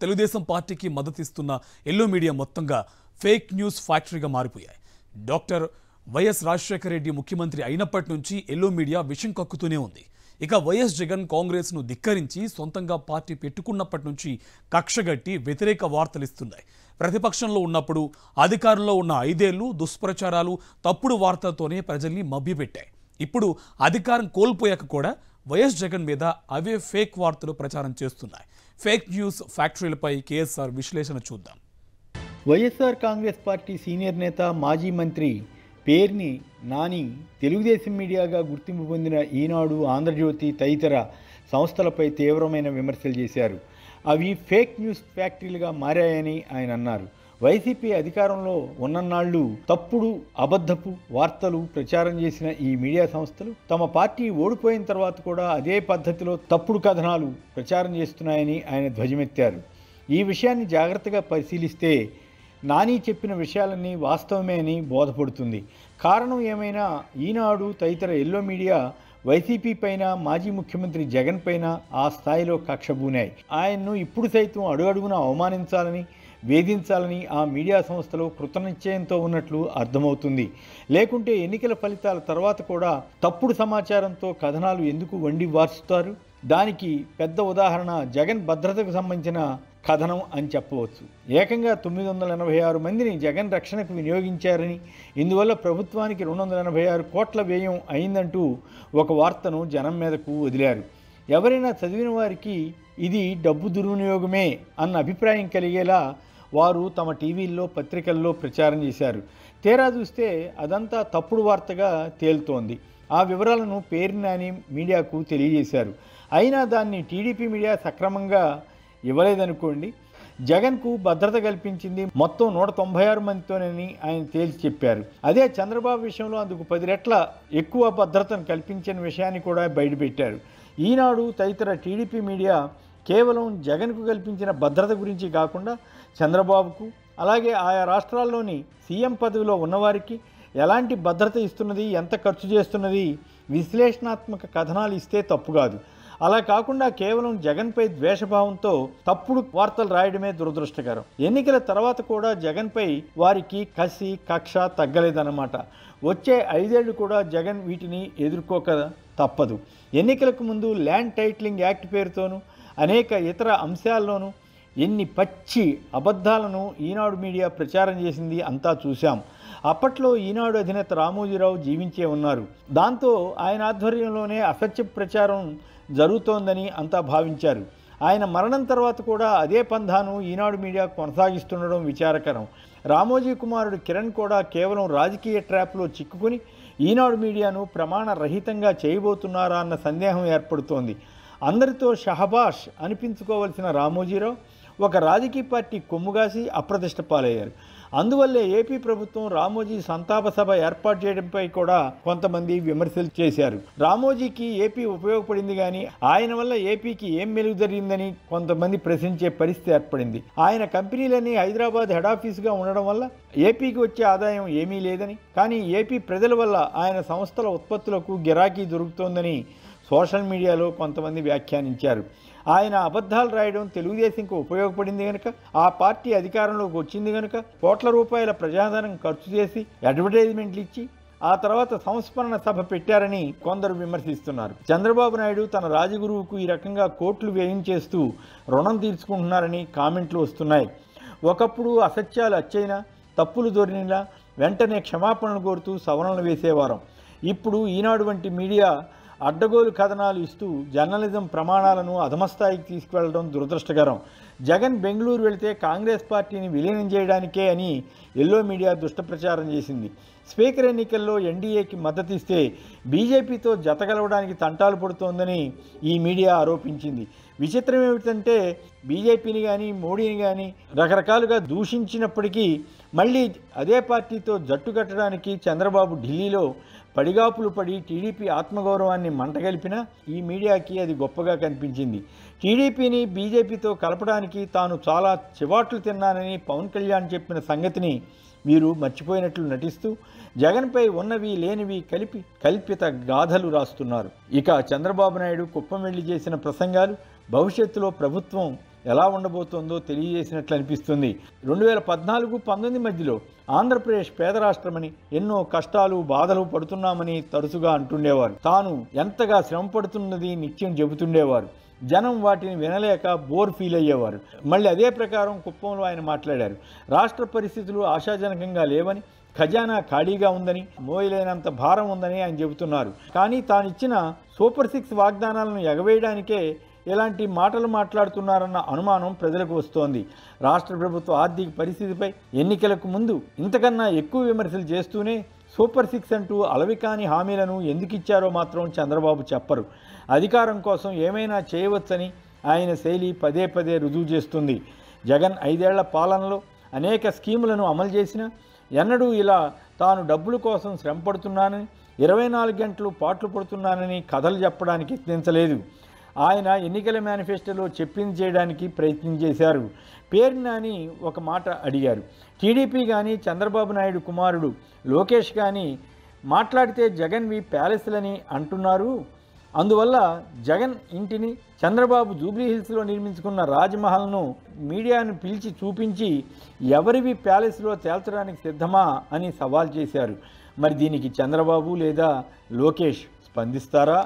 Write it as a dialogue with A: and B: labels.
A: తెలుగుదేశం పార్టీకి మద్దతిస్తున్న yellow media మొత్తంగా fake news ఫ్యాక్టరీగా మారిపోయాయి. డాక్టర్ వైఎస్ రాజశేఖర రెడ్డి ముఖ్యమంత్రి అయినప్పటి నుంచి ఎల్లో మీడియా విషం కక్కుతూనే ఉంది. ఇక వైఎస్ జగన్ కాంగ్రెస్ను ధిక్కరించి సొంతంగా పార్టీ పెట్టుకున్నప్పటి నుంచి కక్షగట్టి వ్యతిరేక వార్తలు ఇస్తున్నాయి. ప్రతిపక్షంలో ఉన్నప్పుడు అధికారంలో ఉన్న 5 ఏళ్లు దుష్ప్రచారాలు, తప్పుడు వార్తలతోనే ప్రజల్ని మభ్యపెట్టాయి. ఇప్పుడు అధికారం కోల్పోయాక కూడా వైఎస్ జగన్ మీద అవే ఫేక్ వార్తలు ప్రచారం చేస్తున్నాయి. ఫేక్ న్యూస్ ఫ్యాక్టరీలపై కేఎస్ఆర్ విశ్లేషణ చూద్దాం.
B: వైఎస్ఆర్ కాంగ్రెస్ పార్టీ సీనియర్ నేత, మాజీ మంత్రి పేర్ని నాని తెలుగుదేశం మీడియాగా గుర్తింపు పొందిన ఈనాడు, ఆంధ్రజ్యోతి తదితర సంస్థలపై తీవ్రమైన విమర్శలు చేశారు. అవి ఫేక్ న్యూస్ ఫ్యాక్టరీలుగా మారాయని ఆయన అన్నారు. వైసీపీ అధికారంలో ఉన్నన్నాళ్ళు తప్పుడు, అబద్ధపు వార్తలు ప్రచారం చేసిన ఈ మీడియా సంస్థలు తమ పార్టీ ఓడిపోయిన తర్వాత కూడా అదే పద్ధతిలో తప్పుడు కథనాలు ప్రచారం చేస్తున్నాయని ఆయన ధ్వజమెత్తారు. ఈ విషయాన్ని జాగ్రత్తగా పరిశీలిస్తే నాని చెప్పిన విషయాలన్నీ వాస్తవమే అని బోధపడుతుంది. కారణం ఏమైనా ఈనాడు తదితర ఎల్లో మీడియా వైసీపీ పైన, మాజీ ముఖ్యమంత్రి జగన్ పైన ఆ స్థాయిలో కక్షబూనాయి. ఆయన్ను ఇప్పుడు సైతం అడుగడుగునా అవమానించాలని, వేధించాలని ఆ మీడియా సంస్థలు కృతనిశ్చయంతో ఉన్నట్లు అర్థమవుతుంది. లేకుంటే ఎన్నికల ఫలితాల తర్వాత కూడా తప్పుడు సమాచారంతో కథనాలు ఎందుకు వండి వార్చుతారు? దానికి పెద్ద ఉదాహరణ జగన్ భద్రతకు సంబంధించిన కథనం అని చెప్పవచ్చు. ఏకంగా 986 మందిని జగన్ రక్షణకు వినియోగించారని, ఇందువల్ల ప్రభుత్వానికి 286 కోట్ల వ్యయం అయిందంటూ ఒక వార్తను జనం మీదకు వదిలారు. ఎవరైనా చదివిన వారికి ఇది డబ్బు దుర్వినియోగమే అన్న అభిప్రాయం కలిగేలా వారు తమ టీవీల్లో, పత్రికల్లో ప్రచారం చేశారు. తీరా చూస్తే అదంతా తప్పుడు వార్తగా తేలుతోంది. ఆ వివరాలను పేర్ని నాని మీడియాకు తెలియజేశారు. అయినా దాన్ని టీడీపీ మీడియా సక్రమంగా ఇవ్వలేదనుకోండి. జగన్కు భద్రత కల్పించింది మొత్తం 196 మందితోనని ఆయన తేల్చి చెప్పారు. అదే చంద్రబాబు విషయంలో అందుకు 10 రెట్ల ఎక్కువ భద్రతను కల్పించిన విషయాన్ని కూడా బయటపెట్టారు. ఈనాడు తదితర టీడీపీ మీడియా కేవలం జగన్కు కల్పించిన భద్రత గురించి కాకుండా చంద్రబాబుకు, అలాగే ఆయా రాష్ట్రాల్లోని సీఎం పదవిలో ఉన్నవారికి ఎలాంటి భద్రత ఇస్తున్నది, ఎంత ఖర్చు చేస్తున్నది విశ్లేషణాత్మక కథనాలు ఇస్తే తప్పు కాదు. అలా కాకుండా కేవలం జగన్పై ద్వేషభావంతో తప్పుడు వార్తలు రాయడమే దురదృష్టకరం. ఎన్నికల తర్వాత కూడా జగన్పై వారికి కసి, కక్ష తగ్గలేదన్నమాట. వచ్చే 5 ఏళ్లు కూడా జగన్ వీటిని ఎదుర్కోక తప్పదు. ఎన్నికలకు ముందు ల్యాండ్ టైటిలింగ్ యాక్ట్ పేరుతోనూ అనేక ఇతర అంశాల్లోనూ ఎన్ని పచ్చి అబద్ధాలను ఈనాడు మీడియా ప్రచారం చేసింది అంతా చూశాం. అప్పట్లో ఈనాడు అధినేత రామోజీరావు జీవించే ఉన్నారు. దాంతో ఆయన ఆధ్వర్యంలోనే అసత్య ప్రచారం జరుగుతోందని అంతా భావించారు. ఆయన మరణం తర్వాత కూడా అదే పంధాను ఈనాడు మీడియా కొనసాగిస్తుండడం విచారకరం. రామోజీ కుమారుడు కిరణ్ కూడా కేవలం రాజకీయ ట్రాప్లో చిక్కుకుని ఈనాడు మీడియాను ప్రమాణ రహితంగా చేయబోతున్నారా అన్న సందేహం ఏర్పడుతోంది. అందరితో షహబాష్ అనిపించుకోవలసిన రామోజీరావు ఒక రాజకీయ పార్టీ కొమ్ముగాసి అప్రతిష్ట పాలయ్యారు. అందువల్లే ఏపీ ప్రభుత్వం రామోజీ సంతాప సభ ఏర్పాటు చేయడంపై కూడా కొంతమంది విమర్శలు చేశారు. రామోజీకి ఏపీ ఉపయోగపడింది కానీ ఆయన వల్ల ఏపీకి ఏం మెలుగు జరిగిందని కొంతమంది ప్రశ్నించే పరిస్థితి ఏర్పడింది. ఆయన కంపెనీలన్నీ హైదరాబాద్ హెడ్ ఆఫీసుగా ఉండడం వల్ల ఏపీకి వచ్చే ఆదాయం ఏమీ లేదని, కానీ ఏపీ ప్రజల వల్ల ఆయన సంస్థల ఉత్పత్తులకు గిరాకీ దొరుకుతోందని సోషల్ మీడియాలో కొంతమంది వ్యాఖ్యానించారు. ఆయన అబద్ధాలు రాయడం తెలుగుదేశంకు ఉపయోగపడింది కనుక, ఆ పార్టీ అధికారంలోకి వచ్చింది కనుక కోట్ల రూపాయల ప్రజాధనం ఖర్చు చేసి అడ్వర్టైజ్మెంట్లు ఇచ్చి ఆ తర్వాత సంస్మరణ సభ పెట్టారని కొందరు విమర్శిస్తున్నారు. చంద్రబాబు నాయుడు తన రాజగురువుకు ఈ రకంగా కోట్లు వ్యయం చేస్తూ రుణం తీర్చుకుంటున్నారని కామెంట్లు వస్తున్నాయి. ఒకప్పుడు అసత్యాలు అచ్చైనా, తప్పులు దొరికినా వెంటనే క్షమాపణలు కోరుతూ సవరణలు వేసేవారం. ఇప్పుడు ఈనాడు వంటి మీడియా అడ్డగోలు కథనాలు ఇస్తూ జర్నలిజం ప్రమాణాలను అధమస్థాయికి తీసుకువెళ్లడం దురదృష్టకరం. జగన్ బెంగళూరు వెళితే కాంగ్రెస్ పార్టీని విలీనం చేయడానికే అని ఎల్లో మీడియా దుష్టప్రచారం చేసింది. స్పీకర్ ఎన్నికల్లో ఎన్డీఏకి మద్దతిస్తే బీజేపీతో జతగలవడానికి తంటాలు పడుతోందని ఈ మీడియా ఆరోపించింది. విచిత్రం ఏమిటంటే బీజేపీని కానీ, మోడీని కానీ రకరకాలుగా దూషించినప్పటికీ మళ్ళీ అదే పార్టీతో జట్టు కట్టడానికి చంద్రబాబు ఢిల్లీలో పడిగాపులు పడి టీడీపీ ఆత్మగౌరవాన్ని మంటగలిపినా ఈ మీడియాకి అది గొప్పగా కనిపించింది. టీడీపీని బీజేపీతో కలపడానికి తాను చాలా చివాట్లు తిన్నానని పవన్ కళ్యాణ్ చెప్పిన సంగతిని వీరు మర్చిపోయినట్లు నటిస్తూ జగన్పై ఉన్నవి లేనివి కలిపి కల్పిత గాథలు రాస్తున్నారు. ఇక చంద్రబాబు నాయుడు కుప్పం వెళ్లి చేసిన ప్రసంగాలు భవిష్యత్తులో ప్రభుత్వం ఎలా ఉండబోతోందో తెలియజేసినట్లు అనిపిస్తుంది. 2014-19 మధ్యలో ఆంధ్రప్రదేశ్ పేద రాష్ట్రమని, ఎన్నో కష్టాలు బాధలు పడుతున్నామని తరచుగా అంటుండేవారు. తాను ఎంతగా శ్రమ పడుతున్నది నిత్యం చెబుతుండేవారు. జనం వాటిని వినలేక బోర్ ఫీల్ అయ్యేవారు. మళ్ళీ అదే ప్రకారం కుప్పంలో ఆయన మాట్లాడారు. రాష్ట్ర పరిస్థితులు ఆశాజనకంగా లేవని, ఖజానా ఖాళీగా ఉందని, మోయలేనంత భారం ఉందని ఆయన చెబుతున్నారు. కానీ తానిచ్చిన సూపర్ 6 వాగ్దానాలను ఎగవేయడానికే ఇలాంటి మాటలు మాట్లాడుతున్నారన్న అనుమానం ప్రజలకు వస్తోంది. రాష్ట్ర ప్రభుత్వ ఆర్థిక పరిస్థితిపై ఎన్నికలకు ముందు ఇంతకన్నా ఎక్కువ విమర్శలు చేస్తూనే సూపర్ 6 అంటూ అలవికాని హామీలను ఎందుకు ఇచ్చారో మాత్రం చంద్రబాబు చెప్పరు. అధికారం కోసం ఏమైనా చేయవచ్చని ఆయన శైలి పదే పదే రుజువు చేస్తుంది. జగన్ 5 ఏళ్ల పాలనలో అనేక స్కీములను అమలు చేసినా ఎన్నడూ ఇలా తాను డబ్బుల కోసం శ్రమ పడుతున్నానని, 24 గంటలు పాట్లు పడుతున్నానని కథలు చెప్పడానికి యత్నించలేదు. ఆయన ఎన్నికల మేనిఫెస్టోలో చెప్పింది చేయడానికి ప్రయత్నం చేశారు. పేర్ని నాని ఒక మాట అడిగారు. టీడీపీ కానీ చంద్రబాబు నాయుడు కుమారుడు లోకేష్ కానీ మాట్లాడితే జగన్వి ప్యాలెస్లని అంటున్నారు. అందువల్ల జగన్ ఇంటిని చంద్రబాబు జూబ్లీహిల్స్లో నిర్మించుకున్న రాజ్మహల్ను మీడియాను పిలిచి చూపించి ఎవరివి ప్యాలెస్లో తేల్చడానికి సిద్ధమా అని సవాల్ చేశారు. మరి దీనికి చంద్రబాబు లేదా లోకేష్ స్పందిస్తారా?